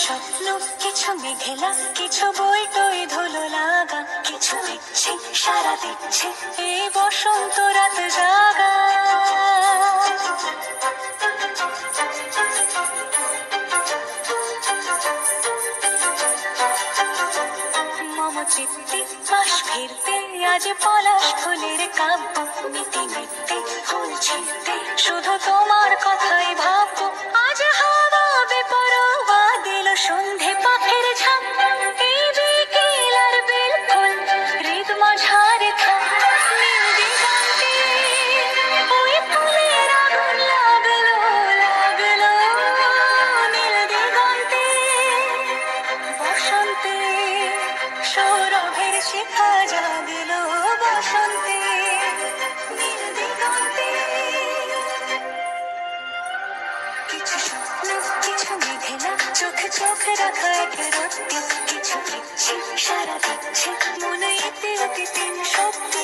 স্বপ্ন, কিছু মেঘেলা, কিছু বই টই ধুলো লাগা, কিছু দিচ্ছে সারা দিচ্ছে এই বসন্ত রাত জাগা। মম চিত্তে পাশ ফিরতে আজ পলাশ ফুলের কাব্য, মিটি মিটতে ফুল ছিঁড়তে শুধু তোমার কথাই ভাববো। আজ হাওয়া বেপরোয়া দিল সন্ধে পাখের ঝাঁক, এই বিকেল আর বেল ফুল হৃদ মাঝারে থাক। নীল দিগন্তে ওই ফুলের আগুন লাগলো লাগলো, নীল দিগন্তে বসন্তে সৌরভের শিখা জাগলো বসন্তে, নীল দিগন্তে। কিছু স্বপ্ন, কিছু মেঘেলা, চোখে চোখ রাখা এক রত্তি, কিছু দিচ্ছে সারা দিচ্ছে মনে এতে অতি তিন সত্যি।